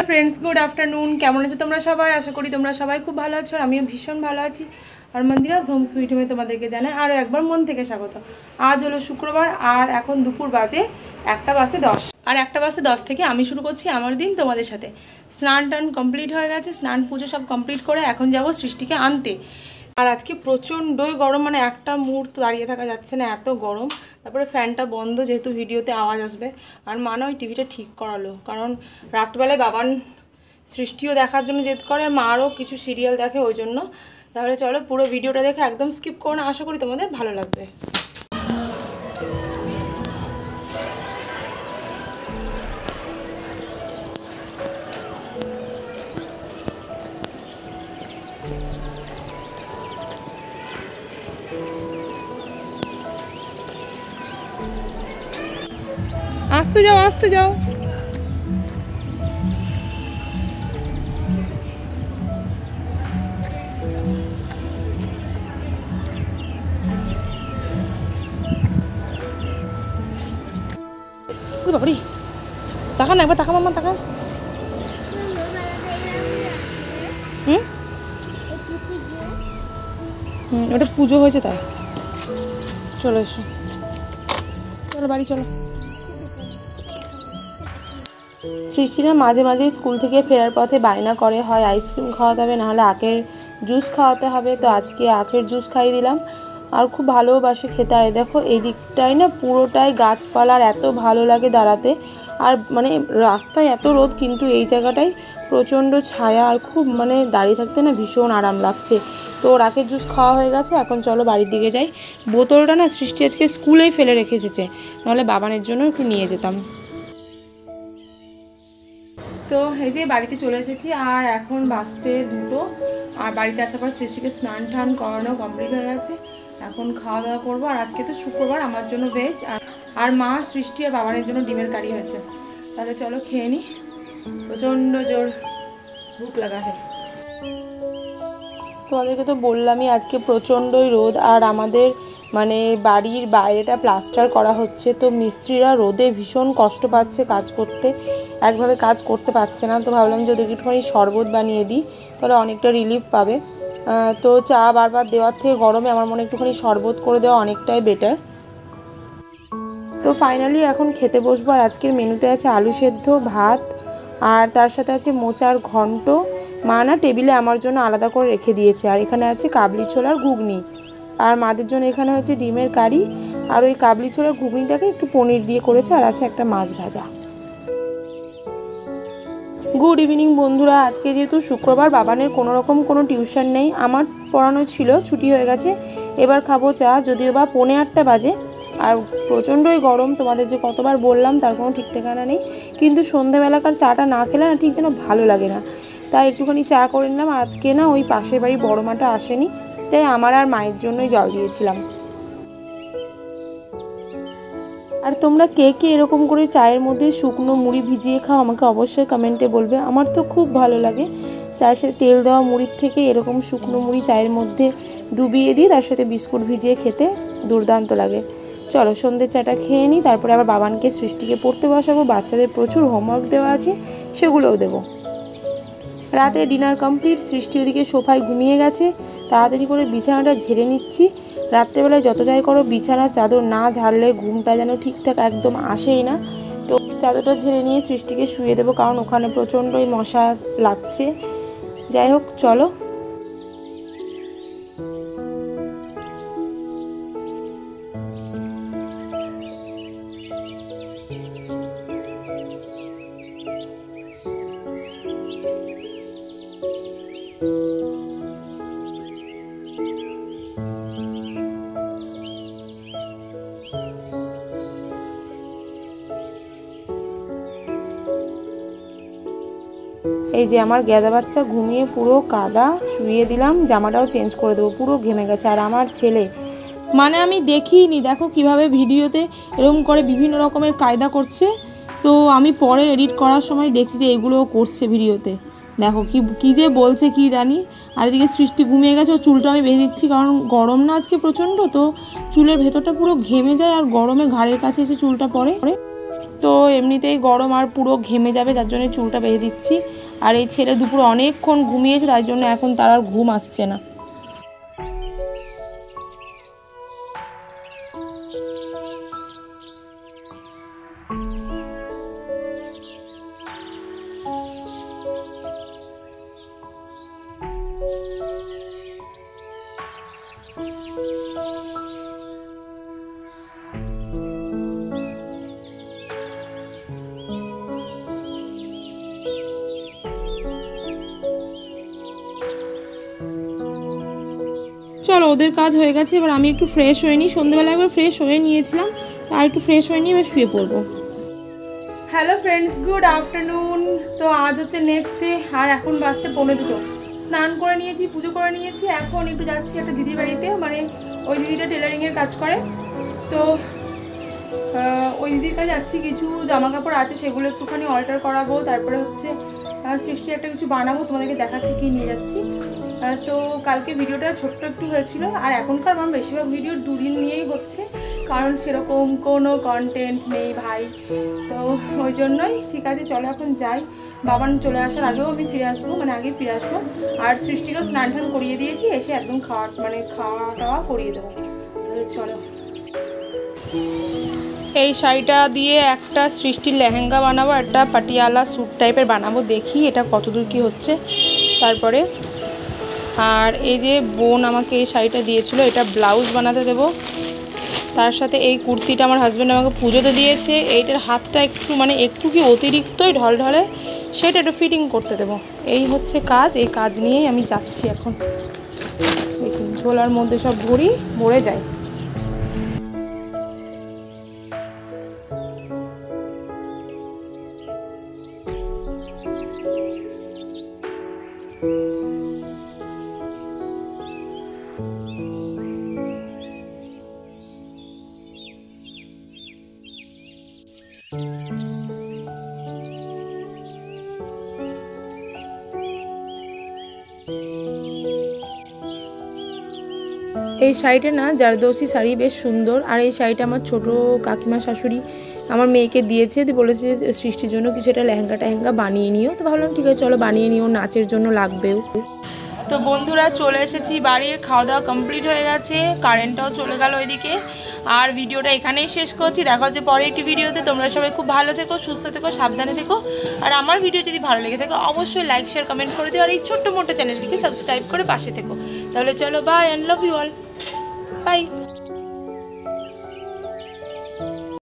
Friends good afternoon केमन आछो तोमरा सबाई आशा करी तोमरा सबाई खूब भालो आछो आमिओ भीषण भालो आछि और मंदिराज होम सुइट होमे तोमादेरके जानाई आरो एकबार मन थेके स्वागत। आज हलो शुक्रबार और एखन दुपुर बाजे 1:10 और 1:10 থেকে আমি শুরু করছি আমার দিন তোমাদের সাথে। স্নান টান কমপ্লিট হয়ে গেছে, স্নান পুজো সব কমপ্লিট করে এখন যাব সৃষ্টিকে আনতে। আর আজকে প্রচণ্ডই গরম, মানে একটা মুহূর্ত দাঁড়িয়ে থাকা যাচ্ছে না, এত গরম। তারপরে ফ্যানটা বন্ধ যেহেতু ভিডিওতে আওয়াজ আসবে। আর মা না ওই টিভিটা ঠিক করালো, কারণ রাতবেলায় বাবান সৃষ্টিও দেখার জন্য জেদ করে, আর মারও কিছু সিরিয়াল দেখে ওই জন্য। তাহলে চলো পুরো ভিডিওটা দেখে একদম স্কিপ করো না, আশা করি তোমাদের ভালো লাগবে। आस्ते जाओ आस्ते जाओ। बाबरी ताका ना एक बार ताका मामा ताका। ওটা পুজো হয়েছে তাই। চলো এসো, চলো বাড়ি চলো। সৃষ্টিরা মাঝে মাঝে স্কুল থেকে ফেরার পথে বায়না করে, হয় আইসক্রিম খাওয়াতে হবে নাহলে আখের জুস খাওয়াতে হবে। তো আজকে আখের জুস খাইয়ে দিলাম, আর খুব ভালোবাসে খেতে। আর দেখো এই দিকটাই না পুরোটাই গাছপালা, আর এত ভালো লাগে দাঁড়াতে। আর মানে রাস্তায় এত রোদ, কিন্তু এই জায়গাটায় প্রচণ্ড ছায়া, আর খুব মানে দাঁড়িয়ে থাকতে না ভীষণ আরাম লাগছে। তো ওর আখের জুস খাওয়া হয়ে গেছে, এখন চলো বাড়ির দিকে যাই। বোতলটা না সৃষ্টি আজকে স্কুলেই ফেলে রেখে এসেছে, নাহলে বাবানের জন্য একটু নিয়ে যেতাম। তো এই যে বাড়িতে চলে এসেছি, আর এখন বাজছে 2টো। আর বাড়িতে আসার পর সৃষ্টিকে স্নান টান করানো কমপ্লিট হয়ে গেছে, এখন খাওয়া দাওয়া করবো। আর আজকে তো শুক্রবার, আমার জন্য ভেজ, আর মা সৃষ্টি আর বাবানের জন্য ডিমের কারি হয়েছে। তাহলে চলো খেয়ে নিই, প্রচণ্ড জোর ভুক লাগা হয়। তোমাদেরকে তো বললামই আজকে প্রচণ্ডই রোদ, আর আমাদের মানে বাড়ির বাইরেটা প্লাস্টার করা হচ্ছে। তো মিস্ত্রিরা রোদে ভীষণ কষ্ট পাচ্ছে কাজ করতে, একভাবে কাজ করতে পারছে না। তো ভাবলাম যে ওদেরকে একটুখানি শরবত বানিয়ে দিই, তাহলে অনেকটা রিলিফ পাবে। তো চা বারবার দেওয়ার থেকে গরমে আমার মনে একটুখানি শরবত করে দেওয়া অনেকটাই বেটার। তো ফাইনালি এখন খেতে বসবো। আর আজকের মেনুতে আছে আলু সেদ্ধ, ভাত, আর তার সাথে আছে মোচার ঘন্ট। মা না টেবিলে আমার জন্য আলাদা করে রেখে দিয়েছে। আর এখানে আছে কাবলি ছোলার ঘুগনি, আর মাদের জন্য এখানে হচ্ছে ডিমের কারি। আর ওই কাবলি ছোলার ঘুগনিটাকে একটু পনির দিয়ে করেছে, আর আছে একটা মাছ ভাজা। গুড ইভিনিং বন্ধুরা। আজকে যেহেতু শুক্রবার, বাবানের কোনো টিউশন নেই, আমার পড়ানো ছিল, ছুটি হয়ে গেছে। এবার খাবো চা, যদিও বা 7:45 বাজে। আর প্রচণ্ডই গরম, তোমাদের যে কতবার বললাম তার কোনো ঠিক ঠিকানা নেই। কিন্তু সন্ধ্যাবেলাকার চাটা না খেলে না ঠিক যেন ভালো লাগে না, তাই একটুখানি চা করে নিলাম। আজকে না ওই পাশের বাড়ি বড় মাটা আসেনি, তাই আমার আর মায়ের জন্যই জল দিয়েছিলাম। আর তোমরা কে কে এরকম করে চায়ের মধ্যে শুকনো মুড়ি ভিজিয়ে খাও, আমাকে অবশ্যই কমেন্টে বলবে। আমার তো খুব ভালো লাগে চায়ের সাথে তেল দেওয়া মুড়ির থেকে এরকম শুকনো মুড়ি চায়ের মধ্যে ডুবিয়ে দিই, তার সাথে বিস্কুট ভিজিয়ে খেতে দুর্দান্ত লাগে। চলো সন্ধ্যের চাটা খেয়ে নিই, তারপরে আবার বাবানকে সৃষ্টিকে পড়তে বসাবো। বাচ্চাদের প্রচুর হোমওয়ার্ক দেওয়া আছে, সেগুলোও দেবো। রাতে ডিনার কমপ্লিট, সৃষ্টি ওদিকে সোফায় ঘুমিয়ে গেছে। তাড়াতাড়ি করে বিছানাটা ঝেড়ে নিচ্ছি। রাত্রেবেলায় যত যাই করো বিছানার চাদর না ঝাড়লে ঘুমটা যেন ঠিকঠাক একদম আসেই না। তো চাদরটা ঝেড়ে নিয়ে সৃষ্টিকে শুয়ে দেবো, কারণ ওখানে প্রচণ্ডই মশা লাগছে। যাই হোক চলো। এই যে আমার গেদা বাচ্চা ঘুমিয়ে পুরো কাদা, শুইয়ে দিলাম, জামাটাও চেঞ্জ করে দেবো, পুরো ঘেমে গেছে। আর আমার ছেলে মানে আমি দেখিনি, দেখো কিভাবে ভিডিওতে এরকম করে বিভিন্ন রকমের কায়দা করছে। তো আমি পরে এডিট করার সময় দেখছি যে এগুলোও করছে ভিডিওতে। দেখো কি যে বলছে কি জানি। আর এদিকে সৃষ্টি ঘুমিয়ে গেছে, ও চুলটা আমি বেঁধে দিচ্ছি, কারণ গরম না আজকে প্রচণ্ড, তো চুলের ভেতরটা পুরো ঘেমে যায়, আর গরমে ঘাড়ের কাছে এসে চুলটা পড়ে। তো এমনিতেই গরম আর পুরো ঘেমে যাবে, যার জন্য চুলটা বেঁধে দিচ্ছি। আর এই ছেলে দুপুরে অনেকক্ষণ ঘুমিয়েছে, তার জন্য এখন তার আর ঘুম আসছে না। চলো, ওদের কাজ হয়ে গেছে, এবার আমি একটু ফ্রেশ হয়ে নিই। সন্ধ্যেবেলা একবার ফ্রেশ হয়ে নিয়েছিলাম, তো আর একটু ফ্রেশ হয়ে নিয়ে এবার শুয়ে পড়বো। Hello friends, good afternoon. তো আজ হচ্ছে নেক্সট ডে, আর এখন বাজছে 1:45। স্নান করে নিয়েছি, পুজো করে নিয়েছি, এখন একটু যাচ্ছি একটা দিদির বাড়িতে, মানে ওই দিদিটা টেলারিংয়ের কাজ করে। তো ওই দিদির কাছে যাচ্ছি, কিছু জামা কাপড় আছে সেগুলো একটুখানি অল্টার করাবো, তারপরে হচ্ছে সৃষ্টি একটা কিছু বানাবো, তোমাদেরকে দেখাচ্ছি কি নিয়ে যাচ্ছি। তো কালকে ভিডিওটা ছোট্ট একটু হয়েছিল, আর এখনকার আমার বেশিরভাগ ভিডিও 2 দিন নিয়েই হচ্ছে, কারণ সেরকম কোনো কন্টেন্ট নেই ভাই। তো ওই জন্যই ঠিক আছে, চলো এখন যাই। বাবান চলে আসার আগেও আমি ফিরে আসবো, মানে আগে ফিরে আসবো। আর সৃষ্টিকেও স্নান টান করিয়ে দিয়েছি, এসে একদম খাওয়া টাওয়া করিয়ে দেবো। তাহলে চলো। এই শাড়িটা দিয়ে একটা সৃষ্টির লেহেঙ্গা বানাবো, একটা পাটিয়ালা স্যুট টাইপের বানাবো, দেখি এটা কতদূর কি হচ্ছে। তারপরে আর এই যে বোন আমাকে এই শাড়িটা দিয়েছিল, এটা ব্লাউজ বানাতে দেবো। তার সাথে এই কুর্তিটা আমার হাজব্যান্ড আমাকে পুজোতে দিয়েছে, এইটার হাতটা একটু মানে একটু কি অতিরিক্তই ঢলঢলে, সেটা একটু ফিটিং করতে দেবো। এই হচ্ছে কাজ, এই কাজ নিয়েই আমি যাচ্ছি এখন। দেখি ঝোলার মধ্যে সব ভরে যায়। এই শাড়িটা না জারদৌসি শাড়ি, বেশ সুন্দর। আর এই শাড়িটা আমার ছোট কাকিমা শাশুড়ি আমার মেয়েকে দিয়েছে, বলেছে যে সৃষ্টির জন্য কিছু একটা লেহেঙ্গা বানিয়ে নিও। তো ভাবলাম ঠিক আছে চলো বানিয়ে নিও, নাচের জন্য লাগবেও। তো বন্ধুরা চলে এসেছি বাড়ির, খাওয়া দাওয়া কমপ্লিট হয়ে গেছে, কারেন্টটাও চলে গেল ওইদিকে। আর ভিডিওটা এখানেই শেষ করছি, দেখা হচ্ছে পরে একটি ভিডিওতে। তোমরা সবাই খুব ভালো থেকো, সুস্থ থেকো, সাবধানে থেকো। আর আমার ভিডিও যদি ভালো লেগে থাকে অবশ্যই লাইক শেয়ার কমেন্ট করে দিও, আর এই ছোট্ট মোটো চ্যানেলটিকে সাবস্ক্রাইব করে পাশে থেকো। তাহলে চলো, bye, and love you all, by.